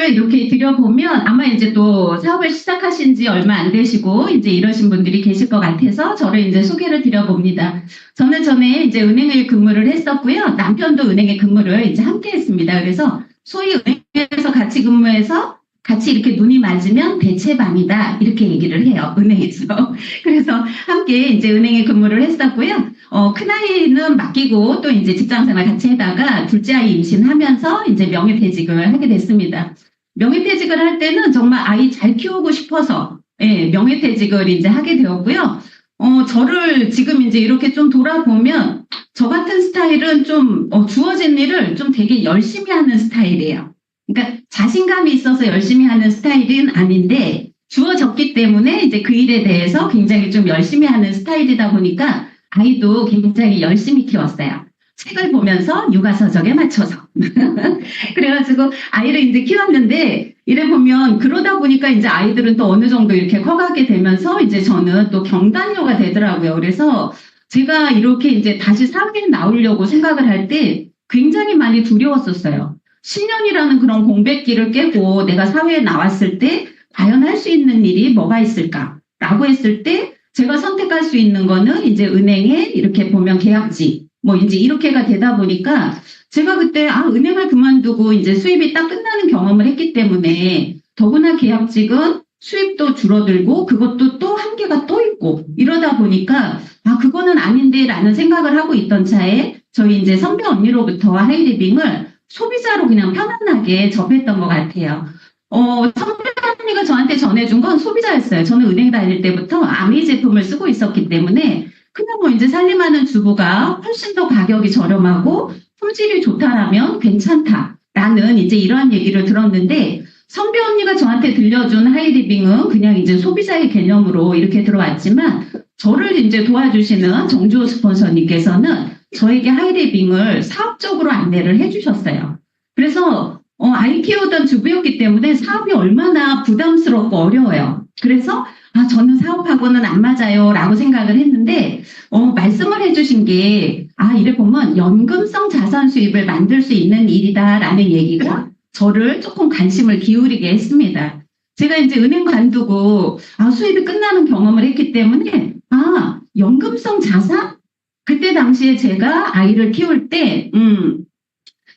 말씀을 이렇게 드려보면 아마 이제 또 사업을 시작하신 지 얼마 안 되시고 이제 이러신 분들이 계실 것 같아서 저를 이제 소개를 드려봅니다. 저는 전에 이제 은행에 근무를 했었고요. 남편도 은행에 근무를 이제 함께 했습니다. 그래서 소위 은행에서 같이 근무해서 같이 이렇게 눈이 맞으면 대체방이다 이렇게 얘기를 해요. 은행에서. 그래서 함께 이제 은행에 근무를 했었고요. 큰아이는 맡기고 또 이제 직장생활 같이 하다가 둘째 아이 임신하면서 이제 명예퇴직을 하게 됐습니다. 명예퇴직을 할 때는 정말 아이 잘 키우고 싶어서 명예퇴직을 이제 하게 되었고요. 저를 지금 이제 이렇게 좀 돌아보면 저 같은 스타일은 좀 주어진 일을 좀 되게 열심히 하는 스타일이에요. 그러니까 자신감이 있어서 열심히 하는 스타일은 아닌데 주어졌기 때문에 이제 그 일에 대해서 굉장히 좀 열심히 하는 스타일이다 보니까 아이도 굉장히 열심히 키웠어요. 책을 보면서 육아서적에 맞춰서. 그래가지고 아이를 이제 키웠는데 이래 보면 그러다 보니까 이제 아이들은 또 어느 정도 이렇게 커가게 되면서 이제 저는 또 경단녀가 되더라고요. 그래서 제가 이렇게 이제 다시 사회에 나오려고 생각을 할 때 굉장히 많이 두려웠었어요. 10년이라는 그런 공백기를 깨고 내가 사회에 나왔을 때 과연 할 수 있는 일이 뭐가 있을까라고 했을 때 제가 선택할 수 있는 거는 이제 은행에 이렇게 보면 계약직 뭐 이제 이렇게가 되다 보니까 제가 그때 은행을 그만두고 이제 수입이 딱 끝나는 경험을 했기 때문에 더구나 계약직은 수입도 줄어들고 그것도 또 한계가 또 있고 이러다 보니까 그거는 아닌데 라는 생각을 하고 있던 차에 저희 이제 선배 언니로부터 하이리빙을 소비자로 그냥 편안하게 접했던 것 같아요. 선배 언니가 저한테 전해준 건 소비자였어요. 저는 은행 다닐 때부터 아미 제품을 쓰고 있었기 때문에 그냥 뭐 이제 살림하는 주부가 훨씬 더 가격이 저렴하고 품질이 좋다라면 괜찮다라는 이제 이러한 얘기를 들었는데 선배 언니가 저한테 들려준 하이리빙은 그냥 이제 소비자의 개념으로 이렇게 들어왔지만 저를 이제 도와주시는 정주호 스폰서님께서는 저에게 하이리빙을 사업적으로 안내를 해주셨어요. 그래서 아이 키우던 주부였기 때문에 사업이 얼마나 부담스럽고 어려워요. 그래서 저는 사업하고는 안 맞아요 라고 생각을 했는데 말씀을 해주신 게 이래 보면 연금성 자산 수입을 만들 수 있는 일이다 라는 얘기가 저를 조금 관심을 기울이게 했습니다. 제가 이제 은행 관두고 수입이 끝나는 경험을 했기 때문에 연금성 자산? 그때 당시에 제가 아이를 키울 때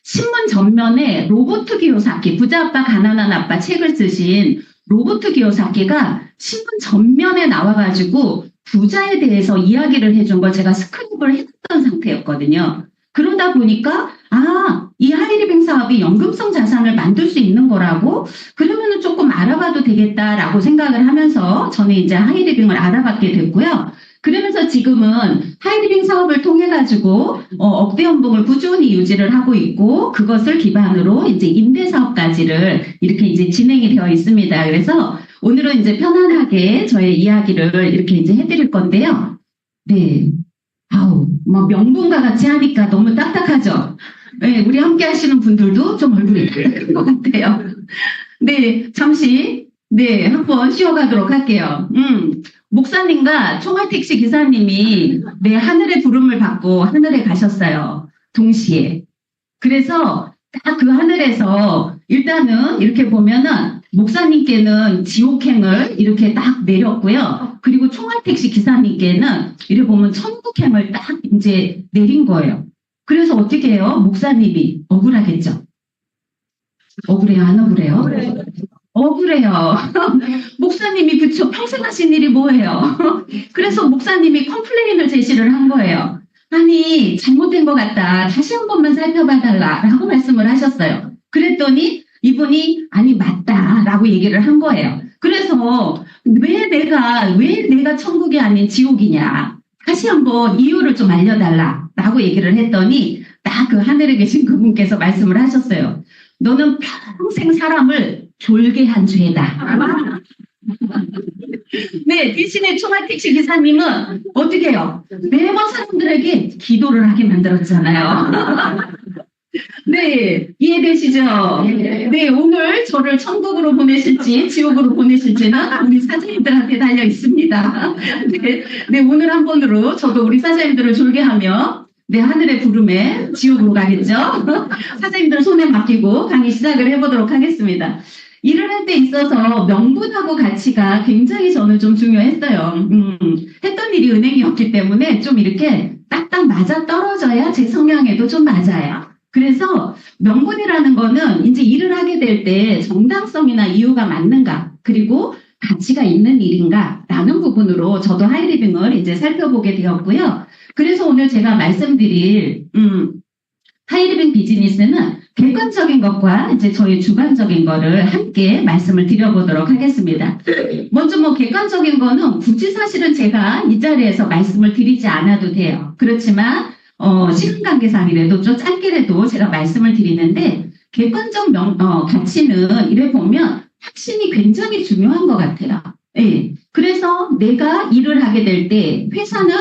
신문 전면에 로보트 기요사키, 부자 아빠 가난한 아빠 책을 쓰신 로보트 기요사키가 신문 전면에 나와가지고 부자에 대해서 이야기를 해준 걸 제가 스크립을 했던 상태였거든요. 그러다 보니까 이 하이리빙 사업이 연금성 자산을 만들 수 있는 거라고 그러면은 조금 알아봐도 되겠다라고 생각을 하면서 저는 이제 하이리빙을 알아봤게 됐고요. 그러면서 지금은 하이리빙 사업을 통해 가지고 억대 연봉을 꾸준히 유지를 하고 있고 그것을 기반으로 이제 임대 사업까지를 이렇게 이제 진행이 되어 있습니다. 그래서 오늘은 이제 편안하게 저의 이야기를 이렇게 이제 해드릴 건데요. 네, 뭐 명분과 같이 하니까 너무 딱딱하죠. 네, 우리 함께 하시는 분들도 좀 얼굴이 딱딱한 것 같아요. 네, 잠시 한번 쉬어가도록 할게요. 목사님과 총알택시 기사님이 하늘의 부름을 받고 하늘에 가셨어요. 동시에. 그래서 딱 그 하늘에서 일단은 이렇게 보면은 목사님께는 지옥행을 이렇게 딱 내렸고요. 그리고 총알택시 기사님께는 이렇게 보면 천국행을 딱 이제 내린 거예요. 그래서 어떻게 해요? 목사님이 억울하겠죠? 억울해요? 안 억울해요? 억울해요. 목사님이 그쵸 평생 하신 일이 뭐예요? 그래서 목사님이 컴플레인을 제시를 한 거예요. 아니 잘못된 것 같다. 다시 한 번만 살펴봐 달라라고 말씀을 하셨어요. 그랬더니 이분이 아니 맞다라고 얘기를 한 거예요. 그래서 왜 내가 천국이 아닌 지옥이냐. 다시 한번 이유를 좀 알려달라라고 얘기를 했더니 딱 그 하늘에 계신 그분께서 말씀을 하셨어요. 너는 평생 사람을 졸게 한 죄다. 네, 대신에 총알택시 기사님은 어떻게 해요? 매번 사람들에게 기도를 하게 만들었잖아요. 네, 이해되시죠? 네, 오늘 저를 천국으로 보내실지 지옥으로 보내실지는 우리 사장님들한테 달려 있습니다. 네, 오늘 한 번으로 저도 우리 사장님들을 졸게 하며 네, 하늘의 부름에 지옥으로 가겠죠. 사장님들 손에 맡기고 강의 시작을 해보도록 하겠습니다. 일을 할 때 있어서 명분하고 가치가 굉장히 저는 좀 중요했어요. 했던 일이 은행이었기 때문에 좀 이렇게 딱딱 맞아 떨어져야 제 성향에도 좀 맞아요. 그래서 명분이라는 거는 이제 일을 하게 될 때 정당성이나 이유가 맞는가, 그리고 가치가 있는 일인가 라는 부분으로 저도 하이리빙을 이제 살펴보게 되었고요. 그래서 오늘 제가 말씀드릴 하이리빙 비즈니스는 객관적인 것과 이제 저희 주관적인 거를 함께 말씀을 드려보도록 하겠습니다. 먼저 뭐 객관적인 거는 굳이 사실은 제가 이 자리에서 말씀을 드리지 않아도 돼요. 그렇지만 시간 관계상이라도 좀 짧게라도 제가 말씀을 드리는데, 객관적 가치는 이래 보면 확신이 굉장히 중요한 것 같아요. 예. 그래서 내가 일을 하게 될 때 회사는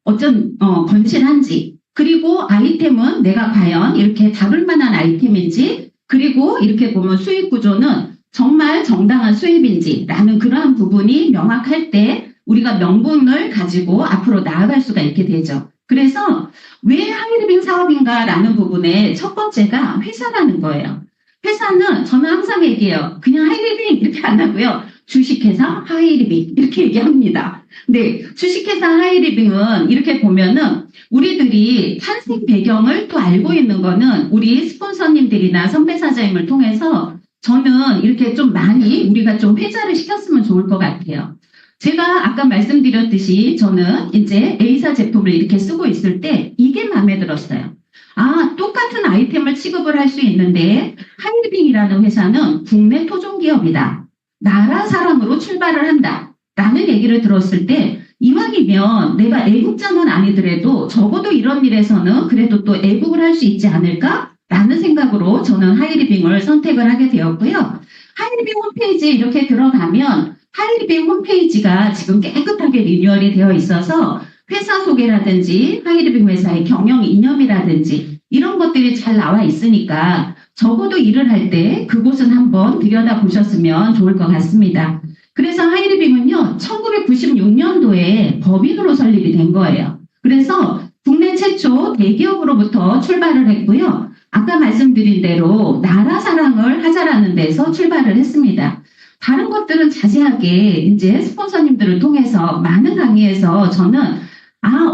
어떤 건실한지, 그리고 아이템은 내가 과연 이렇게 다룰 만한 아이템인지, 그리고 이렇게 보면 수익 구조는 정말 정당한 수입인지라는 그러한 부분이 명확할 때 우리가 명분을 가지고 앞으로 나아갈 수가 있게 되죠. 그래서 왜 하이리빙 사업인가라는 부분에 첫 번째가 회사라는 거예요. 회사는 저는 항상 얘기해요. 그냥 하이리빙 이렇게 안 하고요. 주식회사 하이리빙 이렇게 얘기합니다. 네, 주식회사 하이리빙은 이렇게 보면은 우리들이 탄생 배경을 또 알고 있는 거는 우리 스폰서님들이나 선배 사장님을 통해서 저는 이렇게 좀 많이 우리가 좀 회자를 시켰으면 좋을 것 같아요. 제가 아까 말씀드렸듯이 저는 이제 A사 제품을 이렇게 쓰고 있을 때 이게 마음에 들었어요. 아, 똑같은 아이템을 취급을 할 수 있는데 하이리빙이라는 회사는 국내 토종기업이다. 나라 사랑으로 출발을 한다. 라는 얘기를 들었을 때 이왕이면 내가 애국자는 아니더라도 적어도 이런 일에서는 그래도 또 애국을 할 수 있지 않을까? 라는 생각으로 저는 하이리빙을 선택을 하게 되었고요. 하이리빙 홈페이지에 이렇게 들어가면 하이리빙 홈페이지가 지금 깨끗하게 리뉴얼이 되어 있어서 회사 소개라든지 하이리빙 회사의 경영 이념이라든지 이런 것들이 잘 나와 있으니까 적어도 일을 할 때 그곳은 한번 들여다보셨으면 좋을 것 같습니다. 그래서 하이리빙은요, 1996년도에 법인으로 설립이 된 거예요. 그래서 국내 최초 대기업으로부터 출발을 했고요. 아까 말씀드린 대로 나라 사랑을 하자라는 데서 출발을 했습니다. 다른 것들은 자세하게 이제 스폰서님들을 통해서 많은 강의에서 저는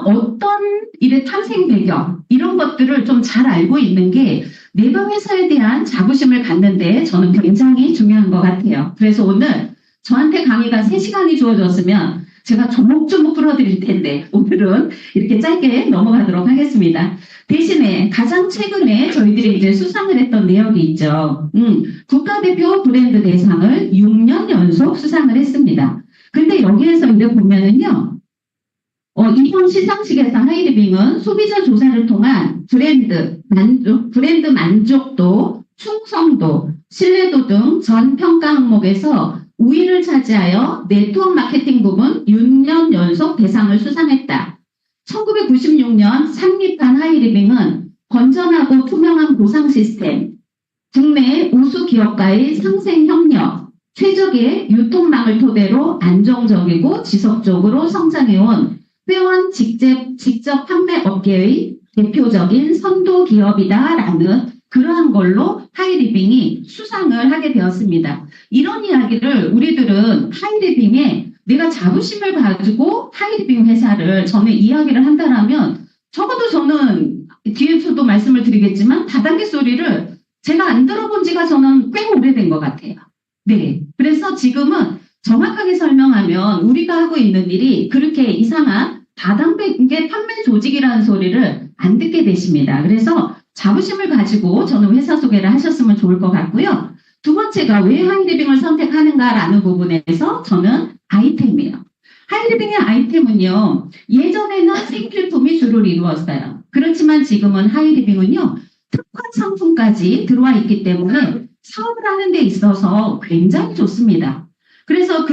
어떤 일의 탄생 배경 이런 것들을 좀 잘 알고 있는 게 내가 회사에 대한 자부심을 갖는데 저는 굉장히 중요한 것 같아요. 그래서 오늘 저한테 강의가 3시간이 주어졌으면 제가 조목조목 풀어드릴 텐데 오늘은 이렇게 짧게 넘어가도록 하겠습니다. 대신에 가장 최근에 저희들이 이제 수상을 했던 내역이 있죠. 국가대표 브랜드 대상을 6년 연속 수상을 했습니다. 근데 여기에서 이제 보면은요, 이번 시상식에서 하이리빙은 소비자 조사를 통한 브랜드 만족도, 충성도, 신뢰도 등 전 평가 항목에서 우위를 차지하여 네트워크 마케팅 부분 6년 연속 대상을 수상했다. 1996년 창립한 하이리빙은 건전하고 투명한 보상 시스템, 국내 우수 기업과의 상생 협력, 최적의 유통망을 토대로 안정적이고 지속적으로 성장해온 회원 직접 판매 업계의 대표적인 선도 기업이다라는 그러한 걸로 하이리빙이 수상을 하게 되었습니다. 이런 이야기를 우리들은 하이리빙에 내가 자부심을 가지고 하이리빙 회사를 저는 이야기를 한다라면 적어도 저는 뒤에서도 말씀을 드리겠지만 다단계 소리를 제가 안 들어본 지가 저는 꽤 오래된 것 같아요. 네. 그래서 지금은 정확하게 설명하면 우리가 하고 있는 일이 그렇게 이상한 다단계 판매 조직이라는 소리를 안 듣게 되십니다. 그래서 자부심을 가지고 저는 회사 소개를 하셨으면 좋을 것 같고요. 두 번째가 왜 하이리빙을 선택하는가라는 부분에서 저는 아이템이에요. 하이리빙의 아이템은요, 예전에는 생필품이 주를 이루었어요. 그렇지만 지금은 하이리빙은요, 특화 상품까지 들어와 있기 때문에 사업을 하는 데 있어서 굉장히 좋습니다. 그래서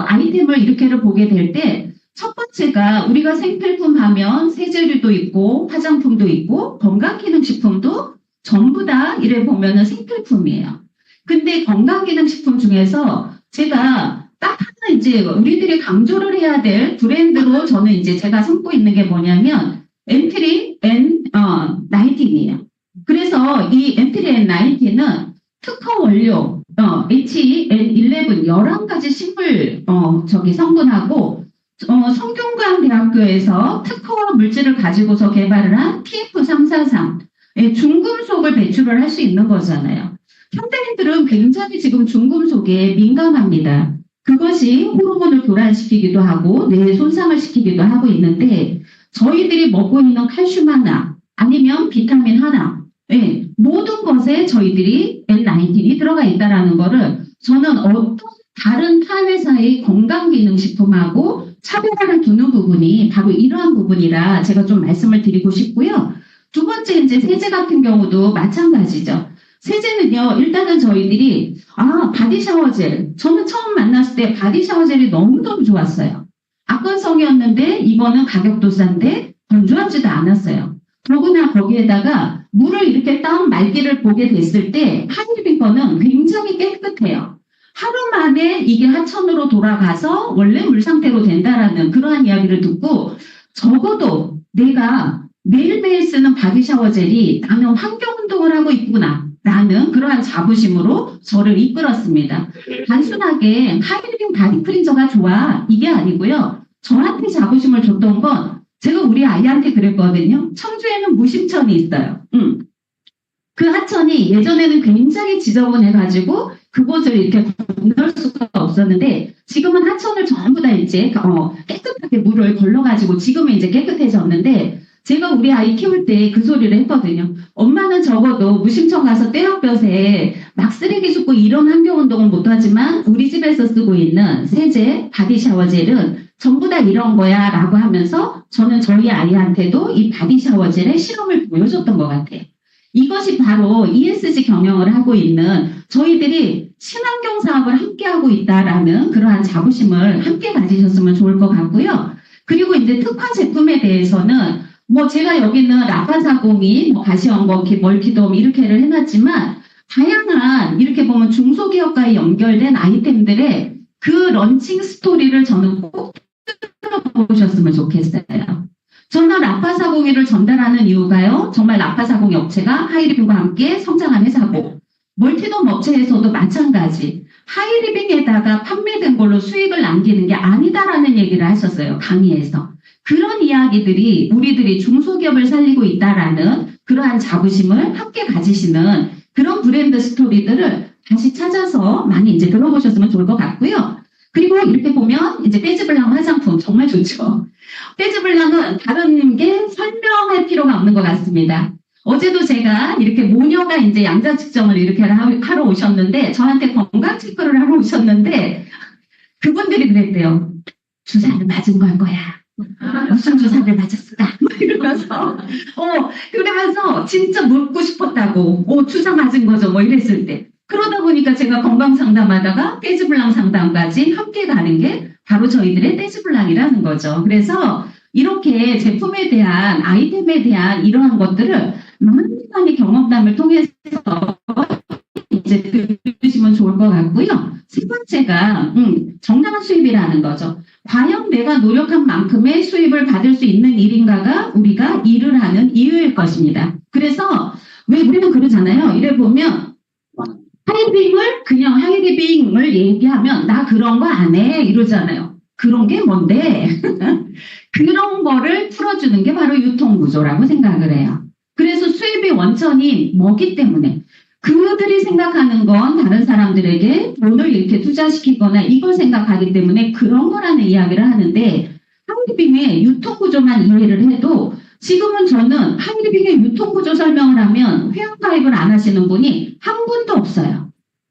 아이템을 이렇게를 보게 될 때 첫 번째가 우리가 생필품 하면 세제류도 있고 화장품도 있고 건강기능식품도 전부 다 이래 보면은 생필품이에요. 근데 건강기능식품 중에서 제가 딱 하나 이제 우리들이 강조를 해야 될 브랜드로 저는 이제 제가 삼고 있는 게 뭐냐면 엔트리 N19이에요. 그래서 이 엔트리 N19은 특허 원료 HN11 11가지 식물 성분하고 성균관대학교에서 특허 물질을 가지고서 개발을 한 TF343 중금속을 배출을 할 수 있는 거잖아요. 현대인들은 굉장히 지금 중금속에 민감합니다. 그것이 호르몬을 교란시키기도 하고 뇌에 손상을 시키기도 하고 있는데 저희들이 먹고 있는 칼슘 하나 아니면 비타민 하나 모든 것에 저희들이 N19이 들어가 있다는 거를 저는 어떤 다른 타 회사의 건강기능식품하고 차별화를 두는 부분이 바로 이러한 부분이라 제가 좀 말씀을 드리고 싶고요. 두 번째 이제 세제 같은 경우도 마찬가지죠. 세제는요, 일단은 저희들이 바디샤워젤 저는 처음 만났을 때 바디샤워젤이 너무너무 좋았어요. 악건성이었는데 이거는 가격도 싼데 건조하지도 않았어요. 더구나 거기에다가 물을 이렇게 딱 말기를 보게 됐을 때 하이리빙 거는 굉장히 깨끗해요. 하루 만에 이게 하천으로 돌아가서 원래 물 상태로 된다라는 그러한 이야기를 듣고 적어도 내가 매일매일 쓰는 바디샤워 젤이 나는 환경운동을 하고 있구나 라는 그러한 자부심으로 저를 이끌었습니다. 단순하게 하이리빙 바디 클린저가 좋아 이게 아니고요. 저한테 자부심을 줬던 건 제가 우리 아이한테 그랬거든요. 청주에는 무심천이 있어요. 그 하천이 예전에는 굉장히 지저분해가지고 그곳을 이렇게 건널 수가 없었는데 지금은 하천을 전부 다 이제 깨끗하게 물을 걸러가지고 지금은 이제 깨끗해졌는데 제가 우리 아이 키울 때 그 소리를 했거든요. 엄마는 적어도 무심천 가서 떼약볕에 막 쓰레기 줍고 이런 환경운동은 못하지만 우리 집에서 쓰고 있는 세제, 바디샤워젤은 전부 다 이런 거야 라고 하면서 저는 저희 아이한테도 이 바디샤워젤의 실험을 보여줬던 것 같아요. 이것이 바로 ESG 경영을 하고 있는 저희들이 친환경 사업을 함께하고 있다라는 그러한 자부심을 함께 가지셨으면 좋을 것 같고요. 그리고 이제 특화 제품에 대해서는 제가 여기는 라파사공이 가시연건, 멀티돔 이렇게를 해놨지만 다양한 이렇게 보면 중소기업과의 연결된 아이템들의 그 런칭 스토리를 저는 꼭 들어보셨으면 좋겠어요. 저는 라파사공이를 전달하는 이유가요. 정말 라파사공이 업체가 하이리빙과 함께 성장한 회사고 멀티돔 업체에서도 마찬가지 하이리빙에다가 판매된 걸로 수익을 남기는 게 아니다라는 얘기를 하셨어요. 강의에서. 그런 이야기들이 우리들이 중소기업을 살리고 있다라는 그러한 자부심을 함께 가지시는 그런 브랜드 스토리들을 다시 찾아서 많이 이제 들어보셨으면 좋을 것 같고요. 그리고 이렇게 보면 이제 떼즈블랑 화장품 정말 좋죠. 떼즈블랑은 다른 게 설명할 필요가 없는 것 같습니다. 어제도 제가 이렇게 모녀가 이제 양자 측정을 이렇게 하러 오셨는데 저한테 건강 체크를 하러 오셨는데 그분들이 그랬대요. 주사를 맞은 걸 거야. 무슨 주사를 맞았을까? 이러면서 그러면서 진짜 묻고 싶었다고 주사 맞은 거죠 이랬을 때 그러다 보니까 제가 건강 상담하다가 떼즈블랑 상담까지 함께 가는 게 바로 저희들의 떼즈블랑이라는 거죠. 그래서 이렇게 제품에 대한 아이템에 대한 이러한 것들을 많이 경험담을 통해서 이제 들으시면 좋을 것 같고요. 세 번째가 정당한 수입이라는 거죠. 과연 내가 노력한 만큼의 수입을 받을 수 있는 일인가가 우리가 일을 하는 이유일 것입니다. 그래서 왜 우리는 그러잖아요. 이래 보면 하이리빙을 그냥 하이리빙을 얘기하면 나 그런 거 안 해 이러잖아요. 그런 게 뭔데? 그런 거를 풀어주는 게 바로 유통구조라고 생각을 해요. 그래서 수입의 원천이 뭐기 때문에 그들이 생각하는 건 다른 사람들에게 돈을 이렇게 투자시키거나 이걸 생각하기 때문에 그런 거라는 이야기를 하는데 하이리빙의 유통구조만 이해를 해도 지금은 저는 하이리빙의 유통구조 설명을 하면 회원가입을 안 하시는 분이 한 분도 없어요.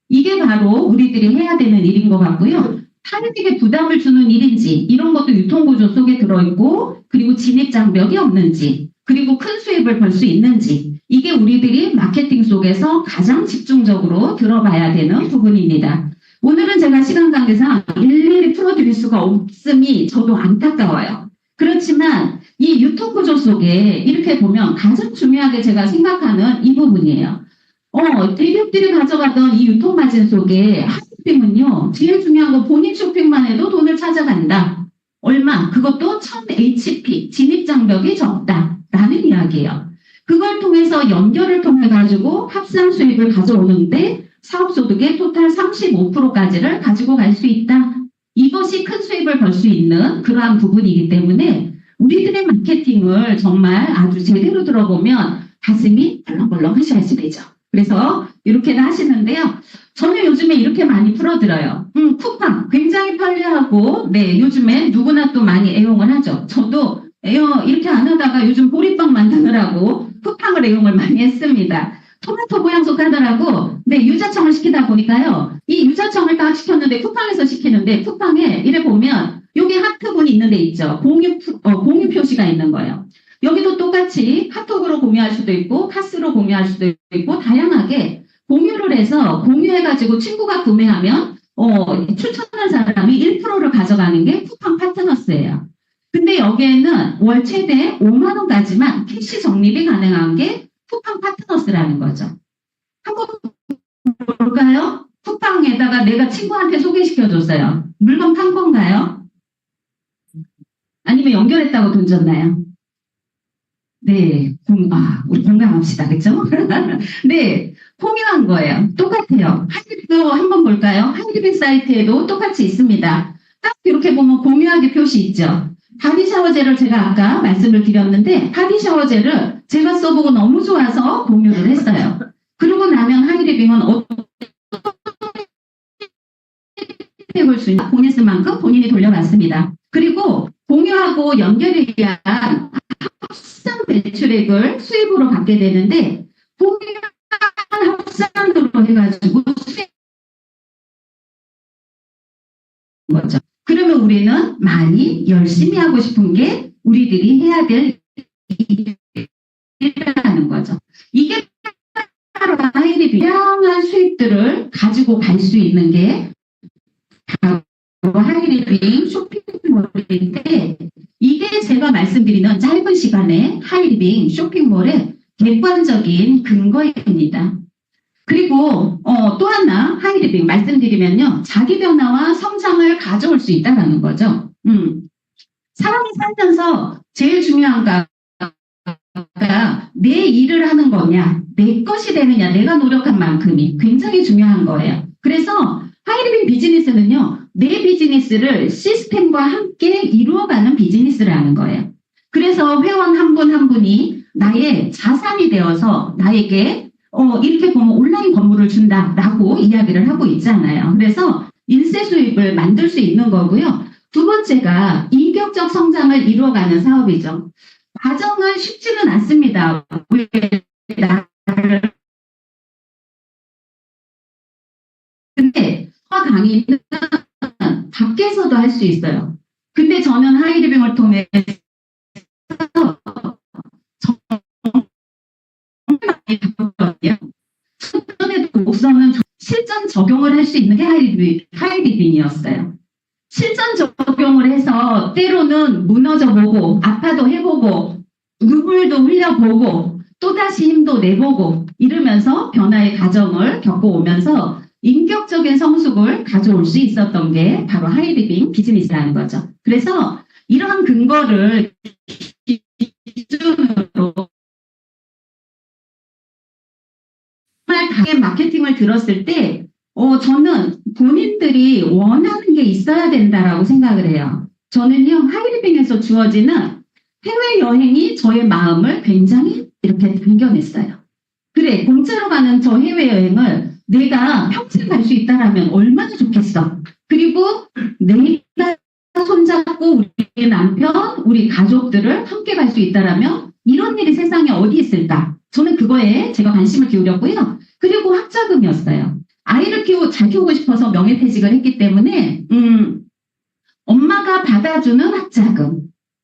이게 바로 우리들이 해야 되는 일인 것 같고요. 하이리빙에 부담을 주는 일인지 이런 것도 유통구조 속에 들어있고 그리고 진입장벽이 없는지 그리고 큰 수입을 벌 수 있는지 이게 우리들이 마케팅 속에서 가장 집중적으로 들어봐야 되는 부분입니다. 오늘은 제가 시간 관계상 일일이 풀어드릴 수가 없음이 저도 안타까워요. 그렇지만 이 유통구조 속에 이렇게 보면 가장 중요하게 제가 생각하는 이 부분이에요. 대기업들이 가져가던 이 유통마진 속에 하이리빙은요. 제일 중요한 거 본인 쇼핑만 해도 돈을 찾아간다. 얼마? 그것도 1000 HP 진입장벽이 적다. 라는 이야기예요. 그걸 통해서 연결을 통해 가지고 합산 수익을 가져오는데 사업소득의 토탈 35%까지를 가지고 갈 수 있다. 이것이 큰 수익을 벌 수 있는 그러한 부분이기 때문에 우리들의 마케팅을 정말 아주 제대로 들어보면 가슴이 벌렁벌렁 하셔야지 되죠. 그래서 이렇게는 하시는데요. 저는 요즘에 이렇게 많이 풀어드려요. 쿠팡 굉장히 편리하고 네 요즘에 누구나 또 많이 애용을 하죠. 저도 이렇게 안 하다가 요즘 보리빵 만드느라고 쿠팡을 애용을 많이 했습니다. 토마토 보양소 카드라고 네 유자청을 시키다 보니까요. 이 유자청을 딱 시켰는데 쿠팡에서 시키는데 쿠팡에 이래 보면 여기 하트분이 있는 데 있죠. 공유 표시가 있는 거예요. 여기도 똑같이 카톡으로 공유할 수도 있고 카스로 공유할 수도 있고 다양하게 공유를 해서 공유해가지고 친구가 구매하면 추천한 사람이 1%를 가져가는 게 쿠팡 파트너스예요. 근데 여기에는 월 최대 5만 원까지만 캐시 적립이 가능한 게 쿠팡 파트너스라는 거죠. 한번 볼까요? 쿠팡에다가 내가 친구한테 소개시켜줬어요. 물건 판 건가요? 아니면 연결했다고 돈 줬나요? 네, 우리 공감합시다. 그쵸? 네, 공유한 거예요. 똑같아요. 하이리빙 한번 볼까요? 하이리빙 사이트에도 똑같이 있습니다. 딱 이렇게 보면 공유하기 표시 있죠. 바디샤워젤을 제가 아까 말씀을 드렸는데 바디샤워젤을 제가 써보고 너무 좋아서 공유를 했어요. 그러고 나면 하이리빙은 어떻게 볼 수 있나 본인 쓴 만큼 본인이 돌려받습니다. 그리고 공유하고 연결에 의한 합산 매출액을 수입으로 받게 되는데 공유한 합산으로 해가지고 수입 거죠. 그러면 우리는 많이 열심히 하고 싶은 게 우리들이 해야 될 일이라는 거죠. 이게 바로 하이리빙 다양한 수입들을 가지고 갈 수 있는 게 바로 하이리빙 쇼핑몰인데 이게 제가 말씀드리는 짧은 시간에 하이리빙 쇼핑몰의 객관적인 근거입니다. 그리고 또 하나 하이리빙 말씀드리면요. 자기 변화와 성장을 가져올 수 있다는 거죠. 사람이 살면서 제일 중요한 거 내 일을 하는 거냐, 내 것이 되느냐, 내가 노력한 만큼이 굉장히 중요한 거예요. 그래서 하이리빙 비즈니스는요, 내 비즈니스를 시스템과 함께 이루어가는 비즈니스라는 거예요. 그래서 회원 한 분 한 분이 나의 자산이 되어서 나에게 이렇게 보면 온라인 건물을 준다라고 이야기를 하고 있잖아요. 그래서 인세 수입을 만들 수 있는 거고요. 두 번째가 인격적 성장을 이루어가는 사업이죠. 과정은 쉽지는 않습니다. 근데 강의는 밖에서도 할 수 있어요. 근데 저는 하이리빙을 통해서 우선은 실전 적용을 할 수 있는 게 하이리빙이었어요. 실전 적용을 해서 때로는 무너져 보고 아파도 해보고 눈물도 흘려보고 또다시 힘도 내보고 이러면서 변화의 과정을 겪어오면서 인격적인 성숙을 가져올 수 있었던 게 바로 하이리빙 비즈니스라는 거죠. 그래서 이러한 근거를 기준으로 정말 다른 마케팅을 들었을 때 저는 본인들이 원하는 게 있어야 된다라고 생각을 해요. 저는요, 하이리빙에서 주어지는 해외여행이 저의 마음을 굉장히 이렇게 당겨냈어요. 그래, 공짜로 가는 저 해외여행을 내가 평생 갈 수 있다라면 얼마나 좋겠어. 그리고 내가 손잡고 우리 남편, 우리 가족들을 함께 갈 수 있다라면 이런 일이 세상에 어디 있을까? 저는 그거에 제가 관심을 기울였고요. 그리고 학자금이었어요. 아이를 잘 키우고 싶어서 명예퇴직을 했기 때문에 엄마가 받아주는 학자금.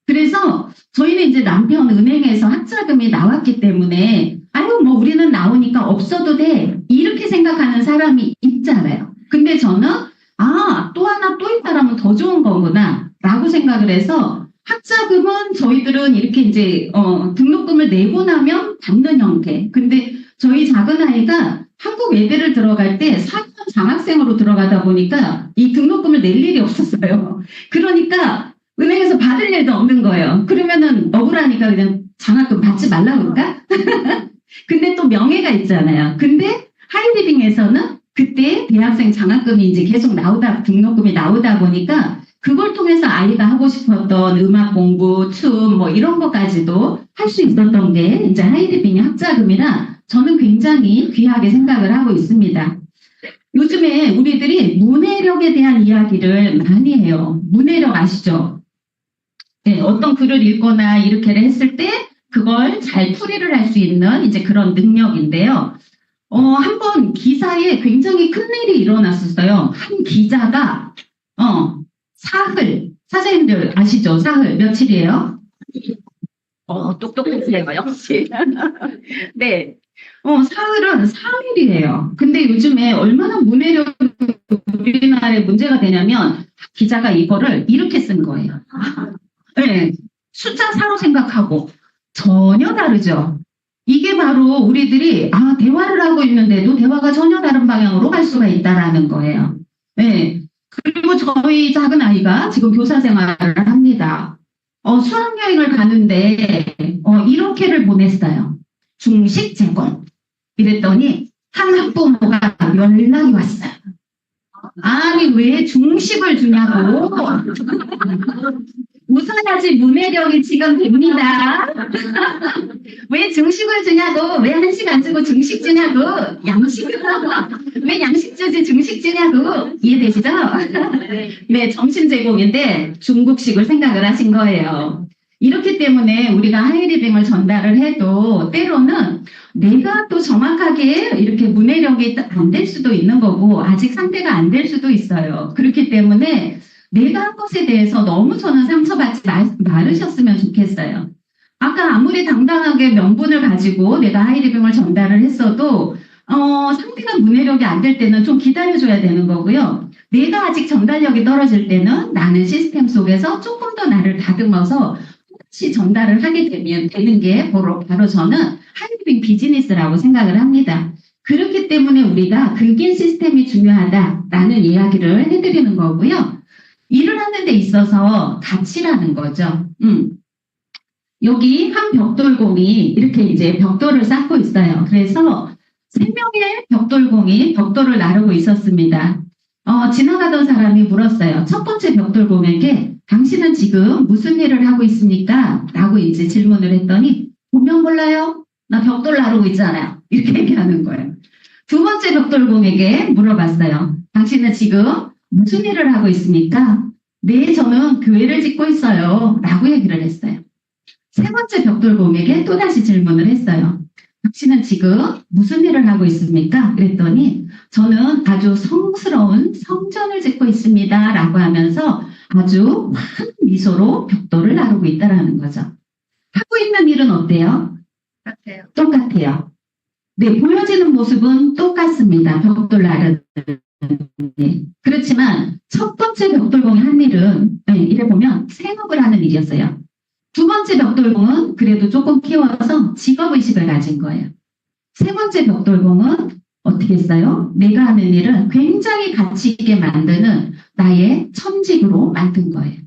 그래서 저희는 이제 남편 은행에서 학자금이 나왔기 때문에 뭐 우리는 나오니까 없어도 돼. 이렇게 생각하는 사람이 있잖아요. 근데 저는 또 하나 또 있다라면 더 좋은 거구나 라고 생각을 해서 학자금은 저희들은 이렇게 이제 등록금을 내고 나면 받는 형태. 근데 저희 작은 아이가 한국 예대를 들어갈 때 4년 장학생으로 들어가다 보니까 이 등록금을 낼 일이 없었어요. 그러니까 은행에서 받을 일도 없는 거예요. 그러면은 억울하니까 그냥 장학금 받지 말라 그럴까? 근데 또 명예가 있잖아요. 근데 하이리빙에서는 그때 대학생 장학금이 이제 계속 등록금이 나오다 보니까 그걸 통해서 아이가 하고 싶었던 음악 공부, 춤, 뭐 이런 것까지도 할 수 있었던 게 이제 하이리빙의 학자금이라 저는 굉장히 귀하게 생각을 하고 있습니다. 요즘에 우리들이 문해력에 대한 이야기를 많이 해요. 문해력 아시죠? 네, 어떤 글을 읽거나 이렇게를 했을 때 그걸 잘 풀이를 할 수 있는 이제 그런 능력인데요. 한번 기사에 굉장히 큰 일이 일어났었어요. 한 기자가, 사장님들 아시죠? 사흘, 며칠이에요? 똑똑하시네요, 역시. 네. 사흘은 3일이에요. 근데 요즘에 얼마나 문해력이 우리나라에 문제가 되냐면, 기자가 이거를 이렇게 쓴 거예요. 네. 숫자 4로 생각하고, 전혀 다르죠. 이게 바로 우리들이 대화를 하고 있는데도 대화가 전혀 다른 방향으로 갈 수가 있다라는 거예요. 네. 그리고 저희 작은 아이가 지금 교사 생활을 합니다. 수학여행을 가는데 이렇게를 보냈어요. 중식 제공. 이랬더니 한 학부모가 연락이 왔어요. 아니 왜 중식을 주냐고. 웃어야지 문해력이 지금 됩니다. 왜 중식을 주냐고, 왜 한식 안 주고 중식 주냐고, 왜 양식 주지 중식 주냐고, 이해되시죠? 네, 점심 제공인데 중국식을 생각을 하신 거예요. 이렇기 때문에 우리가 하이리빙을 전달을 해도 때로는 내가 또 정확하게 이렇게 문해력이 안 될 수도 있는 거고 아직 상대가 안 될 수도 있어요. 그렇기 때문에 내가 한 것에 대해서 너무 저는 상처받지 말으셨으면 좋겠어요. 아까 아무리 당당하게 명분을 가지고 내가 하이리빙을 전달을 했어도 상대가 문해력이 안 될 때는 좀 기다려줘야 되는 거고요. 내가 아직 전달력이 떨어질 때는 나는 시스템 속에서 조금 더 나를 다듬어서 혹시 전달을 하게 되는 게 바로 저는 하이리빙 비즈니스라고 생각을 합니다. 그렇기 때문에 우리가 극인 시스템이 중요하다라는 이야기를 해드리는 거고요. 일을 하는 데 있어서 가치라는 거죠. 여기 한 벽돌공이 이렇게 이제 벽돌을 쌓고 있어요. 그래서 3명의 벽돌공이 벽돌을 나르고 있었습니다. 지나가던 사람이 물었어요. 첫 번째 벽돌공에게 당신은 지금 무슨 일을 하고 있습니까? 라고 이제 질문을 했더니 보면 몰라요. 나 벽돌 나르고 있잖아요. 이렇게 얘기하는 거예요. 두 번째 벽돌공에게 물어봤어요. 당신은 지금 무슨 일을 하고 있습니까? 네, 저는 교회를 짓고 있어요. 라고 얘기를 했어요. 세 번째 벽돌공에게 또다시 질문을 했어요. 당신은 지금 무슨 일을 하고 있습니까? 그랬더니 저는 아주 성스러운 성전을 짓고 있습니다. 라고 하면서 아주 환한 미소로 벽돌을 나르고 있다는 거죠. 하고 있는 일은 어때요? 똑같아요. 네, 보여지는 모습은 똑같습니다. 벽돌 나르는. 네. 그렇지만 첫 번째 벽돌공이 한 일은 이래 보면 생업을 하는 일이었어요. 두 번째 벽돌공은 그래도 조금 키워서 직업의식을 가진 거예요. 세 번째 벽돌공은 어떻게 했어요? 내가 하는 일을 굉장히 가치 있게 만드는 나의 천직으로 만든 거예요.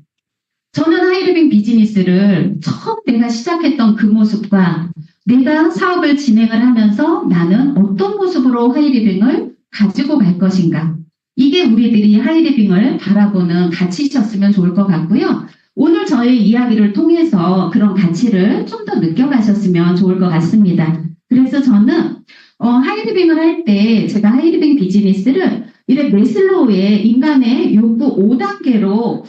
저는 하이리빙 비즈니스를 처음 내가 시작했던 그 모습과 내가 사업을 진행을 하면서 나는 어떤 모습으로 하이리빙을 가지고 갈 것인가. 이게 우리들이 하이리빙을 바라보는 가치셨으면 좋을 것 같고요. 오늘 저의 이야기를 통해서 그런 가치를 좀 더 느껴가셨으면 좋을 것 같습니다. 그래서 저는 하이리빙을 할 때 제가 하이리빙 비즈니스를 이래 메슬로우의 인간의 욕구 5단계로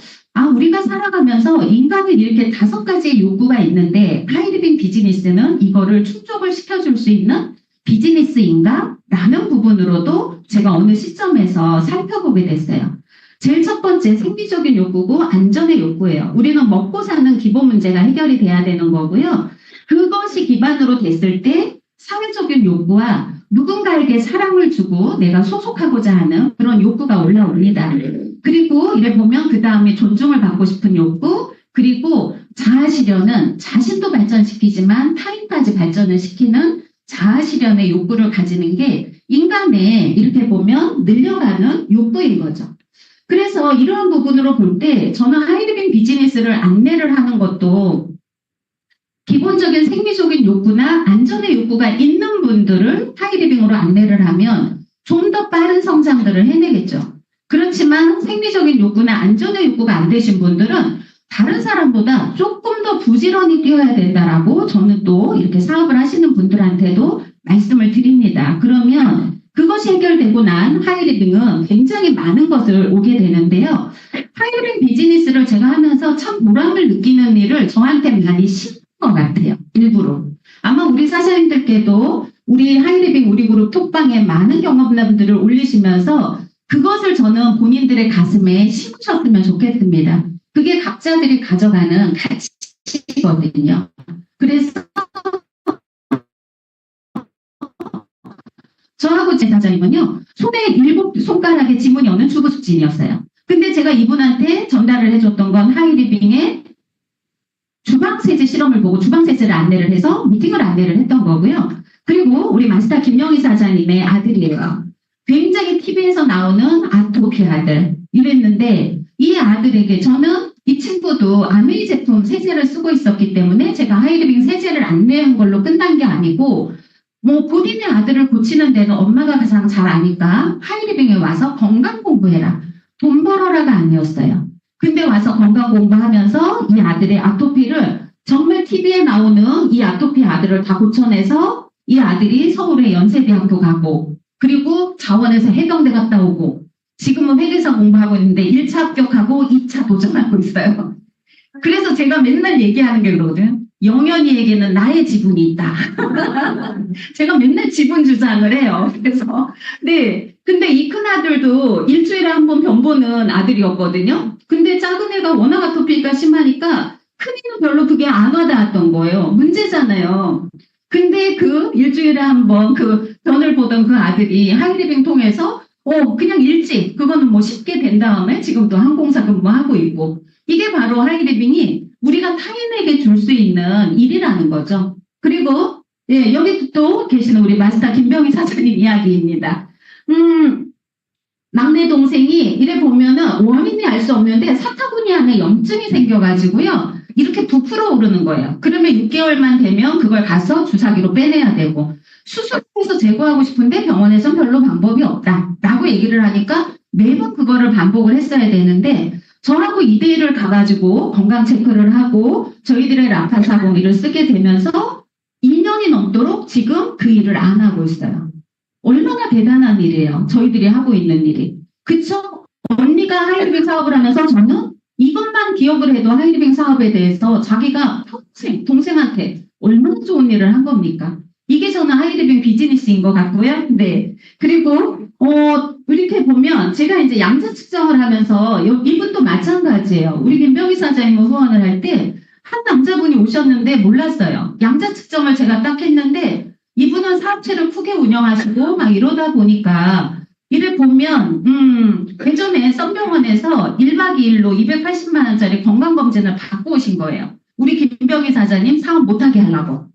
우리가 살아가면서 인간은 이렇게 5가지의 욕구가 있는데 하이리빙 비즈니스는 이거를 충족을 시켜줄 수 있는 비즈니스인가? 라는 부분으로도 제가 어느 시점에서 살펴보게 됐어요. 제일 첫 번째 생리적인 욕구고 안전의 욕구예요. 우리는 먹고 사는 기본 문제가 해결이 돼야 되는 거고요. 그것이 기반으로 됐을 때 사회적인 욕구와 누군가에게 사랑을 주고 내가 소속하고자 하는 그런 욕구가 올라옵니다. 그리고 이래 보면 그 다음에 존중을 받고 싶은 욕구, 그리고 자아실현은 자신도 발전시키지만 타인까지 발전을 시키는 자아실현의 욕구를 가지는 게 인간의 이렇게 보면 늘려가는 욕구인 거죠. 그래서 이러한 부분으로 볼 때 저는 하이리빙 비즈니스를 안내를 하는 것도 기본적인 생리적인 욕구나 안전의 욕구가 있는 분들을 하이리빙으로 안내를 하면 좀 더 빠른 성장들을 해내겠죠. 그렇지만 생리적인 욕구나 안전의 욕구가 안 되신 분들은 다른 사람보다 조금 더 부지런히 뛰어야 된다라고 저는 또 이렇게 사업을 하시는 분들한테도 말씀을 드립니다. 그러면 그것이 해결되고 난 하이리빙은 굉장히 많은 것을 오게 되는데요. 하이리빙 비즈니스를 제가 하면서 참 보람을 느끼는 일을 저한테 많이 시킨 것 같아요. 일부러. 아마 우리 사장님들께도 우리 하이리빙 우리 그룹 톡방에 많은 경험담들을 올리시면서 그것을 저는 본인들의 가슴에 심으셨으면 좋겠습니다. 그게 각자들이 가져가는 가치거든요. 그래서 저하고 제 사장님은요, 손에 7손가락의 지문이 없는 주부숙진이었어요. 근데 제가 이분한테 전달을 해줬던 건 하이리빙의 주방세제 실험을 보고 주방세제를 안내를 해서 미팅을 안내를 했던 거고요. 그리고 우리 마스터 김영희 사장님의 아들이에요. 굉장히 TV에서 나오는 아토피 아들 이랬는데 이 아들에게 저는 이 친구도 아메이 제품 세제를 쓰고 있었기 때문에 제가 하이리빙 세제를 안내한 걸로 끝난 게 아니고 뭐 본인의 아들을 고치는 데는 엄마가 가장 잘 아니까 하이리빙에 와서 건강 공부해라. 돈 벌어라가 아니었어요. 근데 와서 건강 공부하면서 이 아들의 아토피를 정말 TV에 나오는 이 아토피 아들을 다 고쳐내서 이 아들이 서울의 연세대학교 가고 그리고 자원에서 해병대 갔다 오고 지금은 회계사 공부하고 있는데 1차 합격하고 2차 도전하고 있어요. 그래서 제가 맨날 얘기하는 게 그러거든요. 영현이에게는 나의 지분이 있다. 제가 맨날 지분 주장을 해요. 그래서 네. 근데 이 큰 아들도 일주일에 한 번 병보는 아들이었거든요. 근데 작은 애가 워낙 아토피가 심하니까 큰애는 별로 그게 안 와닿았던 거예요. 문제잖아요. 근데 그 일주일에 한 번 그 변을 보던 그 아들이 하이리빙 통해서 그냥 일찍 그거는 뭐 쉽게 된 다음에 지금 또 항공사 근무하고 있고 이게 바로 하이리빙이 우리가 타인에게 줄 수 있는 일이라는 거죠. 그리고 예, 여기 또 계시는 우리 마스터 김병희 사장님 이야기입니다. 막내 동생이 이래 보면은 원인이 알 수 없는데 사타구니 안에 염증이 생겨가지고요. 이렇게 부풀어 오르는 거예요. 그러면 6개월만 되면 그걸 가서 주사기로 빼내야 되고 수술해서 제거하고 싶은데 병원에선 별로 방법이 없다. 라고 얘기를 하니까 매번 그거를 반복을 했어야 되는데 저하고 2대1을 가가지고 건강 체크를 하고 저희들의 라파사공이를 쓰게 되면서 2년이 넘도록 지금 그 일을 안 하고 있어요. 얼마나 대단한 일이에요. 저희들이 하고 있는 일이. 그쵸? 언니가 하이리빙 사업을 하면서 저는 이것만 기억을 해도 하이리빙 사업에 대해서 자기가 평생 동생한테 얼마나 좋은 일을 한 겁니까? 이게 저는 하이리빙 비즈니스인 것 같고요. 네. 그리고 이렇게 보면 제가 이제 양자 측정을 하면서 이분도 마찬가지예요. 우리 김병희 사장님을 후원을 할 때 한 남자분이 오셨는데 몰랐어요. 양자 측정을 제가 딱 했는데 이분은 사업체를 크게 운영하시고 막 이러다 보니까 이를 보면 예전에 썬병원에서 1박 2일로 280만 원짜리 건강검진을 받고 오신 거예요. 우리 김병희 사장님 사업 못하게 하려고.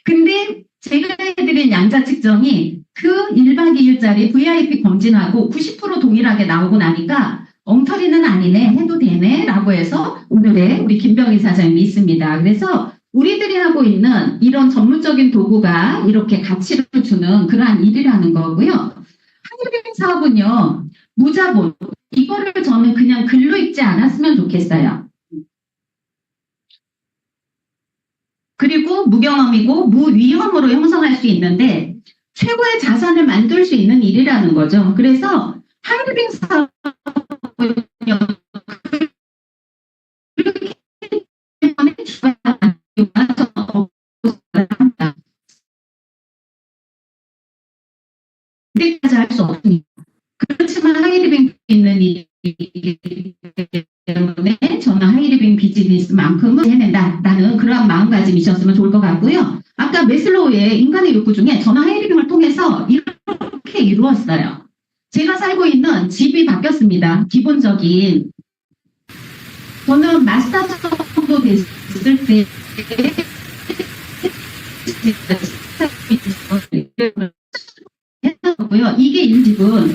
근데 제가 해드린 양자 측정이 그 1박 2일짜리 VIP 검진하고 90% 동일하게 나오고 나니까 엉터리는 아니네 해도 되네 라고 해서 오늘의 우리 김병희 사장님이 있습니다. 그래서 우리들이 하고 있는 이런 전문적인 도구가 이렇게 가치를 주는 그러한 일이라는 거고요. 하이리빙 사업은요. 무자본. 이거를 저는 그냥 글로 읽지 않았으면 좋겠어요. 그리고 무경험이고 무위험으로 형성할 수 있는데 최고의 자산을 만들 수 있는 일이라는 거죠. 그래서 하이리빙 사업은요. 그렇기 때문에 이때까지 할 수 없으니까. 그렇지만 하이리빙 있는 일이기 때문에 저는 하이리빙 비즈니스만큼은 해낸다. 라는 그러한 마음가짐이셨으면 좋을 것 같고요. 아까 메슬로우의 인간의 욕구 중에 저는 하이리빙을 통해서 이렇게 이루었어요. 제가 살고 있는 집이 바뀌었습니다. 기본적인. 저는 마스터 정도 됐을 때 했었고요. 이게 이 집은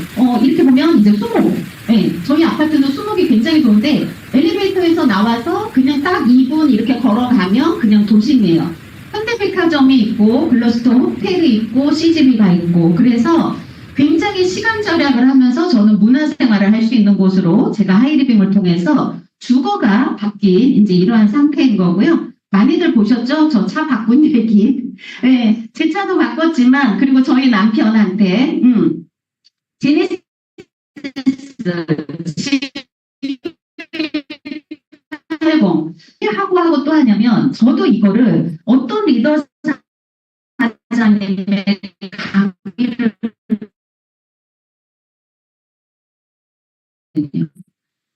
이렇게 보면 이제 수목. 네, 저희 아파트는 수목이 굉장히 좋은데 엘리베이터에서 나와서 그냥 딱 2분 이렇게 걸어가면 그냥 도심이에요. 현대백화점이 있고 글로스톤 호텔이 있고 CGV가 있고 그래서 굉장히 시간 절약을 하면서 저는 문화생활을 할 수 있는 곳으로 제가 하이리빙을 통해서 주거가 바뀐 이제 이러한 상태인 거고요. 많이들 보셨죠? 저 차 바꾼 얘기. 네, 제 차도 바꿨지만 그리고 저희 남편한테 제네시스 하고 또 하냐면 저도 이거를 어떤 리더 사장님의 강의를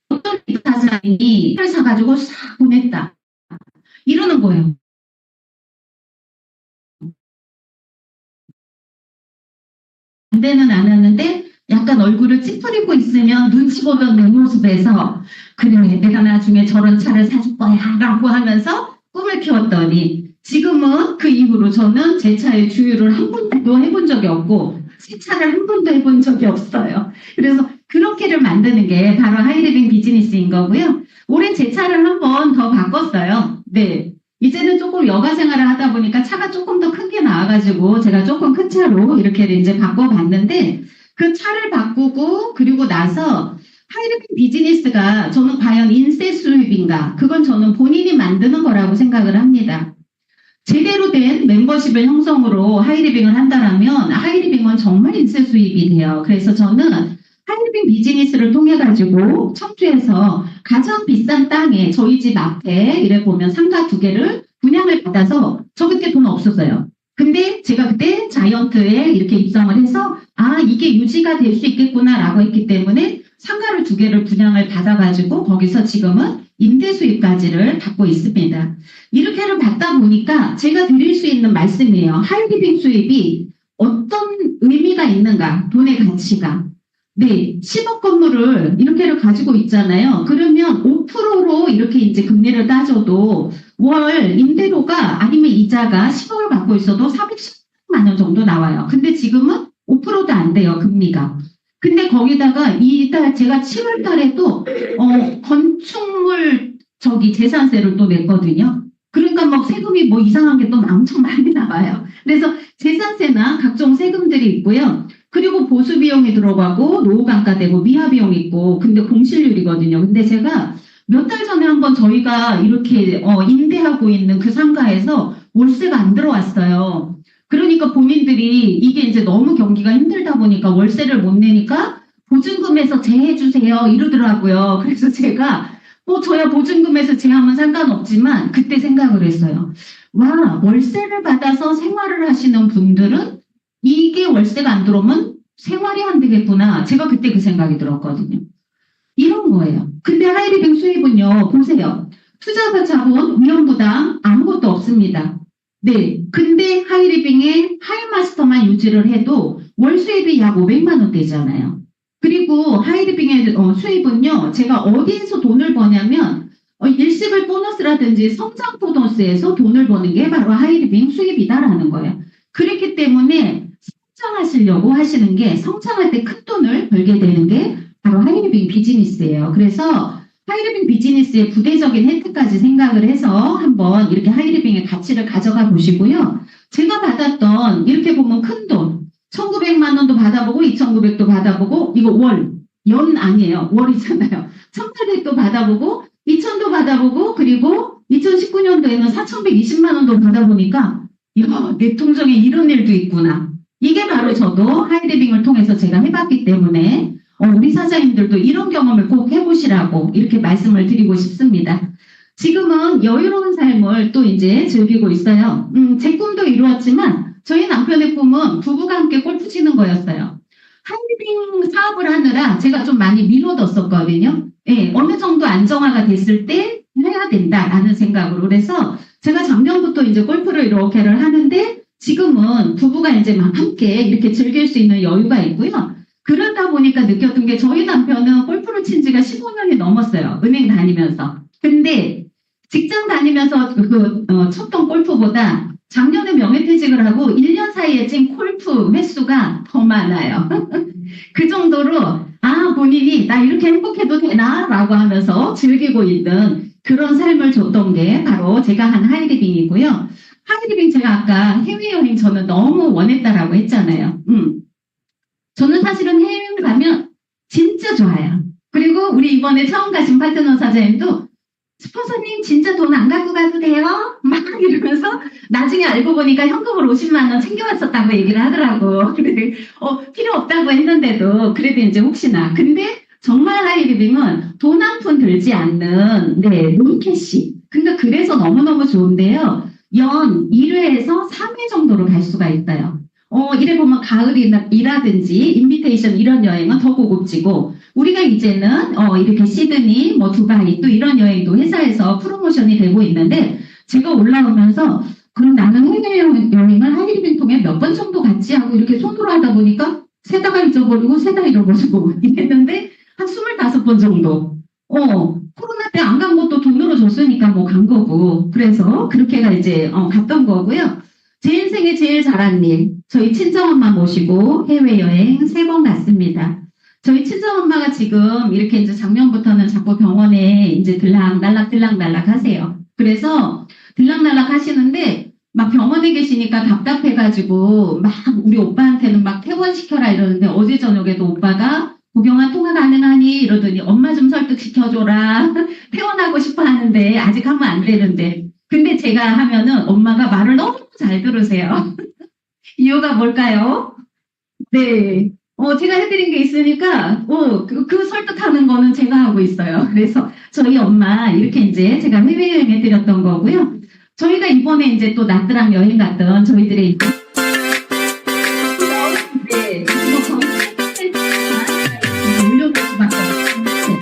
어떤 리더 사장님이 차를 사가지고 싹 보냈다 이러는 거예요. 반대는 안 하는데 약간 얼굴을 찌푸리고 있으면 눈치 보던 내 모습에서 그래 내가 나중에 저런 차를 사줄 거야 라고 하면서 꿈을 키웠더니 지금은 그 이후로 저는 제 차의 주유를 한 번도 해본 적이 없고 세차를 한 번도 해본 적이 없어요. 그래서 그렇게를 만드는 게 바로 하이리빙 비즈니스인 거고요. 올해 제 차를 한 번 더 바꿨어요. 네. 이제는 조금 여가 생활을 하다 보니까 차가 조금 더 큰 게 나와가지고 제가 조금 큰 차로 이렇게 이제 바꿔봤는데 그 차를 바꾸고 그리고 나서 하이리빙 비즈니스가 저는 과연 인세 수입인가? 그건 저는 본인이 만드는 거라고 생각을 합니다. 제대로 된 멤버십을 형성으로 하이리빙을 한다면 하이리빙은 정말 인세 수입이 돼요. 그래서 저는 하이리빙 비즈니스를 통해 가지고 청주에서 가장 비싼 땅에 저희 집 앞에 이래 보면 상가 2개를 분양을 받아서 저 그때 돈 없었어요. 근데 제가 그때 자이언트에 이렇게 입성을 해서 이게 유지가 될 수 있겠구나라고 했기 때문에 상가를 2개를 분양을 받아가지고 거기서 지금은 임대 수입까지를 받고 있습니다. 이렇게를 받다 보니까 제가 드릴 수 있는 말씀이에요. 하이리빙 수입이 어떤 의미가 있는가, 돈의 가치가. 네, 10억 건물을 이렇게를 가지고 있잖아요. 그러면 5%로 이렇게 이제 금리를 따져도 월 임대료가 아니면 이자가 10억을 받고 있어도 410만 원 정도 나와요. 근데 지금은 5%도 안 돼요, 금리가. 근데 거기다가 이달 제가 7월 달에도 건축물 재산세를 또 냈거든요. 그러니까 뭐 세금이 뭐 이상한 게 또 엄청 많이 나와요. 그래서 재산세나 각종 세금들이 있고요. 그리고 보수 비용이 들어가고 노후 감가되고 미화 비용이 있고 근데 공실률이거든요. 근데 제가 몇 달 전에 한번 저희가 이렇게 임대하고 있는 그 상가에서 월세가 안 들어왔어요. 그러니까 본인들이 이게 이제 너무 경기가 힘들다 보니까 월세를 못 내니까 보증금에서 제해주세요 이러더라고요. 그래서 제가 저야 보증금에서 제하면 상관없지만 그때 생각을 했어요. 와, 월세를 받아서 생활을 하시는 분들은 이게 월세가 안 들어오면 생활이 안 되겠구나. 제가 그때 그 생각이 들었거든요. 이런 거예요. 근데 하이리빙 수입은요. 보세요. 투자자 자본, 위험부담 아무것도 없습니다. 네. 근데 하이리빙의 하이마스터만 유지를 해도 월 수입이 약 500만 원 되잖아요. 그리고 하이리빙의 수입은요. 제가 어디에서 돈을 버냐면 일시불 보너스라든지 성장 보너스에서 돈을 버는 게 바로 하이리빙 수입이다라는 거예요. 그렇기 때문에 성장하시려고 하시는 게 성장할 때 큰 돈을 벌게 되는 게 바로 하이리빙 비즈니스예요. 그래서 하이리빙 비즈니스의 부대적인 혜택까지 생각을 해서 한번 이렇게 하이리빙의 가치를 가져가 보시고요. 제가 받았던 이렇게 보면 큰 돈 1,900만 원도 받아보고 2,900도 받아보고 이거 연 아니에요. 월이잖아요. 1,800도 받아보고 2,000도 받아보고 그리고 2019년도에는 4,120만 원도 받아보니까 내 통장에 이런 일도 있구나. 이게 바로 저도 하이리빙을 통해서 제가 해봤기 때문에 우리 사장님들도 이런 경험을 꼭 해보시라고 이렇게 말씀을 드리고 싶습니다. 지금은 여유로운 삶을 또 이제 즐기고 있어요. 제 꿈도 이루었지만 저희 남편의 꿈은 부부가 함께 골프 치는 거였어요. 하이리빙 사업을 하느라 제가 좀 많이 미뤄뒀었거든요. 예, 어느 정도 안정화가 됐을 때 해야 된다라는 생각으로 그래서 제가 작년부터 이제 골프를 이렇게를 하는데 지금은 부부가 이제 막 함께 이렇게 즐길 수 있는 여유가 있고요. 그러다 보니까 느꼈던 게 저희 남편은 골프를 친 지가 15년이 넘었어요. 은행 다니면서. 근데 직장 다니면서 쳤던 골프보다 작년에 명예퇴직을 하고 1년 사이에 친 골프 횟수가 더 많아요. 그 정도로 본인이 나 이렇게 행복해도 되나? 라고 하면서 즐기고 있는 그런 삶을 줬던 게 바로 제가 한 하이리빙이고요. 하이리빙 제가 아까 해외여행 저는 너무 원했다라고 했잖아요. 저는 사실은 해외여행 가면 진짜 좋아요. 그리고 우리 이번에 처음 가신 파트너 사장님도 스폰서님 진짜 돈 안 갖고 가도 돼요? 막 이러면서 나중에 알고 보니까 현금으로 50만 원 챙겨왔었다고 얘기를 하더라고. 그래, 필요 없다고 했는데도 그래도 이제 혹시나. 근데 정말 하이리빙은 돈 한 푼 들지 않는 논캐시. 그러니까 그래서 너무너무 좋은데요. 연 1회에서 3회 정도로 갈 수가 있어요. 이래 보면 가을이라든지 인비테이션 이런 여행은 더 고급지고 우리가 이제는 이렇게 시드니, 뭐 두바이 또 이런 여행도 회사에서 프로모션이 되고 있는데 제가 올라오면서 그럼 나는 해외여행을 하이리빙 통해 몇 번 정도 같이 하고 이렇게 손으로 하다 보니까 세다가 잊어버리고 세다 잃어버리고 이랬는데 한 25번 정도. 코로나 때 안 간 것도 돈으로 줬으니까 뭐 간 거고 그래서 그렇게가 이제 갔던 거고요. 제 인생에 제일 잘한 일, 저희 친정엄마 모시고 해외여행 3번 갔습니다. 저희 친정엄마가 지금 이렇게 이제 작년부터는 자꾸 병원에 이제 들락날락 하세요. 그래서 들락날락 하시는데 막 병원에 계시니까 답답해가지고 막 우리 오빠한테는 막 퇴원시켜라 이러는데 어제 저녁에도 오빠가 고경아 통화 가능하니 이러더니 엄마 좀 설득시켜줘라. 퇴원하고 싶어 하는데 아직 하면 안 되는데 근데 제가 하면은 엄마가 말을 너무 잘 들으세요. 이유가 뭘까요? 네. 제가 해드린 게 있으니까, 그 설득하는 거는 제가 하고 있어요. 그래서 저희 엄마 이렇게 이제 제가 해외여행 해드렸던 거고요. 저희가 이번에 이제 또 나트랑 여행 갔던 저희들의 네, 올려볼 수밖에 없는데,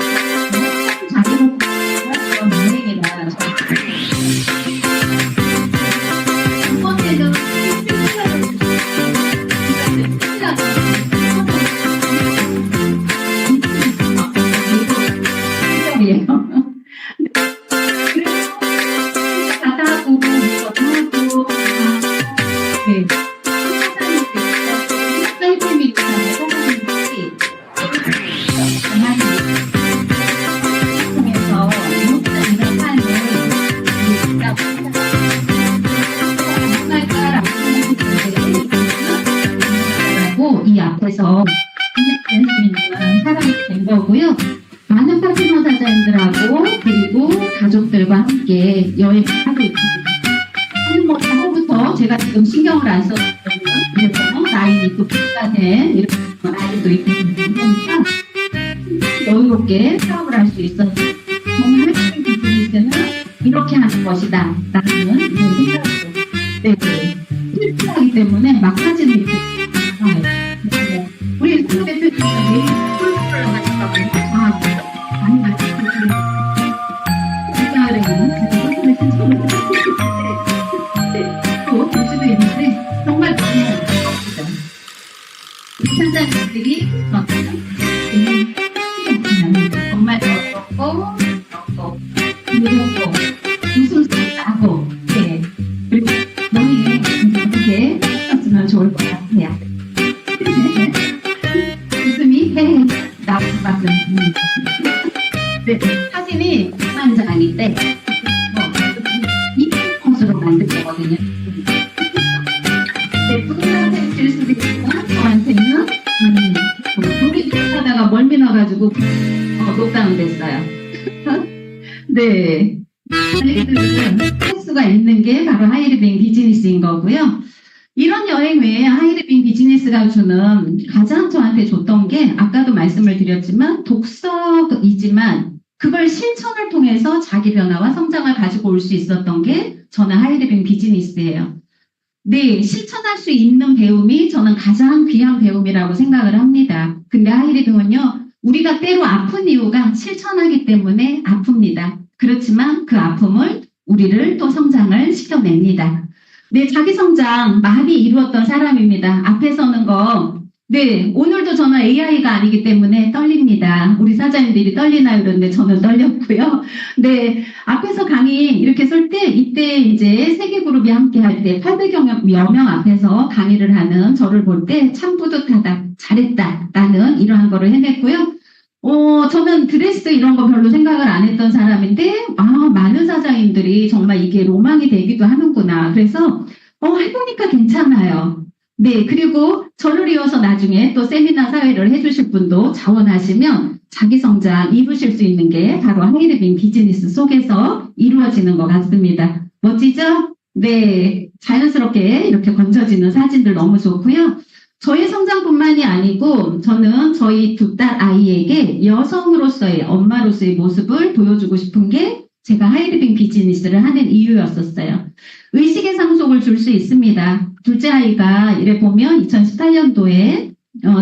자기로 그런 여행이라 이번에는 이 앞에서 할수 있는 사람이 된 거고요. 많은 파트너 사장님들하고 그리고 가족들과 함께 여행을 하고 있습니다. 뭐 작년부터 제가 지금 신경을 안 썼거든요. 이래서 라인이 있고 비가 된 이렇게 라인도 있고 그러니까 여유롭게 사업을 할 수 있어서 정말 핵심 비즈니스는 이렇게 하는 것이다 라는 이런 생각으로 실패하기 때문에 막 사진을 이렇게 우리 송 대표님은 내일 풀풀을 가셨다고 많이 말씀드리고 또 볼수도 있는데 정말 많이 없죠. 산자님들이 정말 어렵고 무섭고 웃음소리 나고 그리고 너희 이렇게 했으면 좋을 것 같아요. 웃음이 나올 수밖에 없습니다. 네, 사진이 한 장인데 이 콩수로 만든 거거든요. 네, 누군가한테 질 수도 있지만 저한테는 우리 하다가 멀미 나가지고 녹다운 됐어요. 네, 하이리빙은 할 수가 있는 게 바로 하이리빙 비즈니스인 거고요. 이런 여행 외에 하이리빙 비즈니스가 주는 가장 저한테 줬던 게 아까도 말씀을 드렸지만 독서이지만 그걸 실천을 통해서 자기 변화와 성장을 가지고 올 수 있었던 게 저는 하이리빙 비즈니스예요. 네, 실천할 수 있는 배움이 저는 가장 귀한 배움이라고 생각을 합니다. 근데 하이리빙은요, 우리가 때로 아픈 이유가 실천하기 때문에 아픕니다. 그렇지만 그 아픔을 우리를 또 성장을 시켜냅니다. 네, 자기 성장 많이 이루었던 사람입니다. 앞에 서는 거. 네, 오늘도 저는 AI가 아니기 때문에 떨립니다. 우리 사장님들이 떨리나요? 그런데 저는 떨렸고요. 네, 앞에서 강의 이렇게 쏠 때, 이때 이제 세계그룹이 함께 할 때 800여 명 앞에서 강의를 하는 저를 볼 때 참 뿌듯하다, 잘했다, 라는 이러한 거를 해냈고요. 저는 드레스 이런 거 별로 생각을 안 했던 사람인데, 보면요, 많은 사장님들이 정말 이게 로망이 되기도 하는구나. 그래서, 해보니까 괜찮아요. 네, 그리고 저를 이어서 나중에 또 세미나 사회를 해주실 분도 자원하시면 자기 성장 이루실 수 있는 게 바로 하이리빙 비즈니스 속에서 이루어지는 것 같습니다. 멋지죠? 네, 자연스럽게 이렇게 건져지는 사진들 너무 좋고요. 저의 성장뿐만이 아니고 저는 저희 두 딸 아이에게 여성으로서의 엄마로서의 모습을 보여주고 싶은 게 제가 하이리빙 비즈니스를 하는 이유였었어요. 의식의 상속을 줄 수 있습니다. 둘째 아이가 이래 보면 2018년도에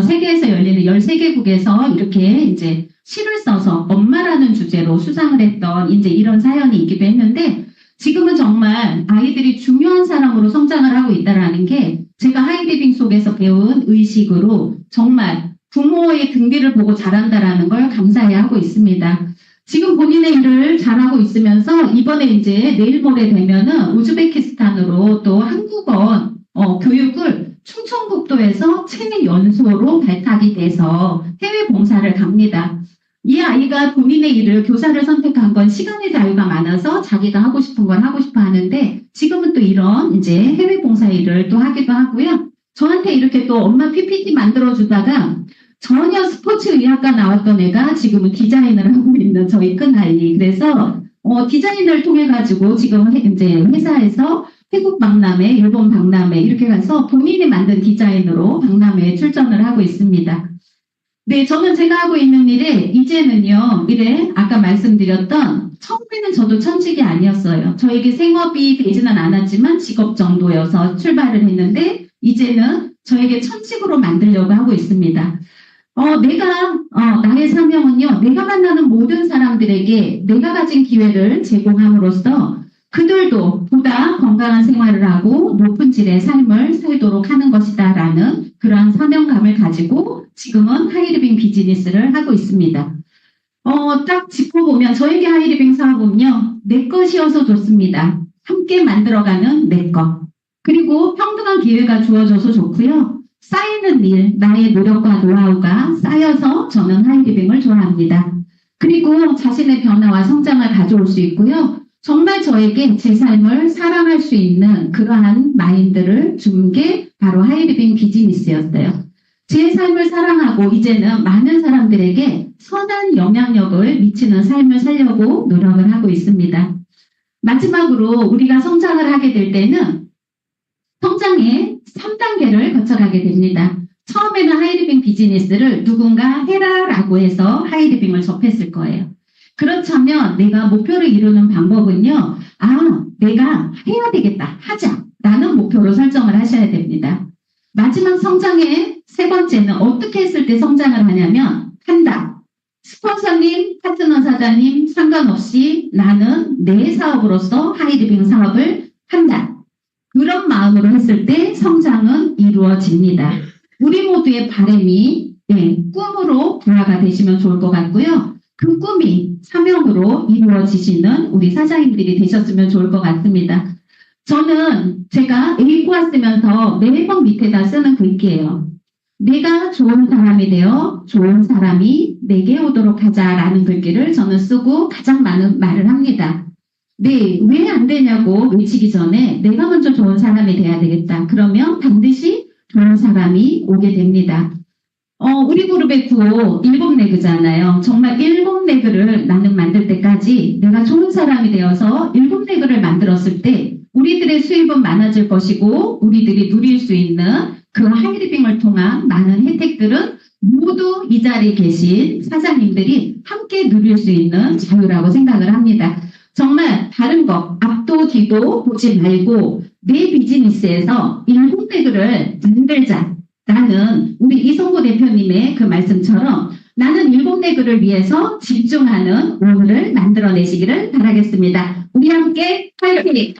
세계에서 열리는 13개국에서 이렇게 이제 시를 써서 엄마라는 주제로 수상을 했던 이제 이런 사연이 있기도 했는데 지금은 정말 아이들이 중요한 사람으로 성장을 하고 있다는 게 제가 하이리빙 속에서 배운 의식으로 정말 부모의 등 뒤를 보고 자란다라는 걸 감사해하고 있습니다. 지금 본인의 일을 잘하고 있으면서 이번에 이제 내일 모레 되면은 우즈베키스탄으로 또 한국어 교육을 충청북도에서 체연소로 발탁이 돼서 해외 봉사를 갑니다. 이 아이가 본인의 일을 교사를 선택한 건 시간의 자유가 많아서 자기가 하고 싶은 걸 하고 싶어 하는데 지금은 또 이런 이제 해외 봉사 일을 또 하기도 하고요. 저한테 이렇게 또 엄마 PPT 만들어 주다가 전혀 스포츠 의학과 나왔던 애가 지금은 디자인을 하고 있는 저희 큰아이. 그래서 디자인을 통해 가지고 지금 이제 회사에서 태국 박람회, 일본 박람회 이렇게 가서 본인이 만든 디자인으로 박람회에 출전을 하고 있습니다. 네, 저는 제가 하고 있는 일에 이제는요, 이래 아까 말씀드렸던 처음에는 저도 천직이 아니었어요. 저에게 생업이 되지는 않았지만 직업 정도여서 출발을 했는데 이제는 저에게 천직으로 만들려고 하고 있습니다. 나의 사명은요, 내가 만나는 모든 사람들에게 내가 가진 기회를 제공함으로써 그들도 보다 건강한 생활을 하고 높은 질의 삶을 살도록 하는 것이다 라는 그러한 사명감을 가지고 지금은 하이리빙 비즈니스를 하고 있습니다. 딱 짚어보면 저에게 하이리빙 사업은요, 내 것이어서 좋습니다. 함께 만들어가는 내 것. 그리고 평등한 기회가 주어져서 좋고요. 쌓이는 일, 나의 노력과 노하우가 쌓여서 저는 하이리빙을 좋아합니다. 그리고 자신의 변화와 성장을 가져올 수 있고요. 정말 저에게 제 삶을 사랑할 수 있는 그러한 마인드를 준 게 바로 하이리빙 비즈니스였어요. 제 삶을 사랑하고 이제는 많은 사람들에게 선한 영향력을 미치는 삶을 살려고 노력을 하고 있습니다. 마지막으로 우리가 성장을 하게 될 때는 성장의 3단계를 거쳐가게 됩니다. 처음에는 하이리빙 비즈니스를 누군가 해라라고 해서 하이리빙을 접했을 거예요. 그렇다면 내가 목표를 이루는 방법은요. 내가 해야 되겠다. 하자. 라는 목표로 설정을 하셔야 됩니다. 마지막 성장의 세 번째는 어떻게 했을 때 성장을 하냐면 한다. 스폰서님, 파트너 사장님 상관없이 나는 내 사업으로서 하이리빙 사업을 한다. 그런 마음으로 했을 때 성장은 이루어집니다. 우리 모두의 바람이 꿈으로 부화가 되시면 좋을 것 같고요. 그 꿈이 사명으로 이루어지시는 우리 사장님들이 되셨으면 좋을 것 같습니다. 저는 제가 A과 쓰면서 매번 밑에다 쓰는 글귀예요. 내가 좋은 사람이 되어 좋은 사람이 내게 오도록 하자라는 글귀를 저는 쓰고 가장 많은 말을 합니다. 네, 왜 안 되냐고 외치기 전에 내가 먼저 좋은 사람이 돼야 되겠다. 그러면 반드시 좋은 사람이 오게 됩니다. 우리 그룹의 구호 7레그잖아요. 정말 7레그를 나는 만들 때까지 내가 좋은 사람이 되어서 7레그를 만들었을 때 우리들의 수입은 많아질 것이고 우리들이 누릴 수 있는 그 하이리빙을 통한 많은 혜택들은 모두 이 자리에 계신 사장님들이 함께 누릴 수 있는 자유라고 생각을 합니다. 정말 다른 거 앞도 뒤도 보지 말고 내 비즈니스에서 7레그를 만들자. 나는 우리 이성구 대표님의 그 말씀처럼 나는 7레그를 위해서 집중하는 오늘을 만들어내시기를 바라겠습니다. 우리 함께 파이팅!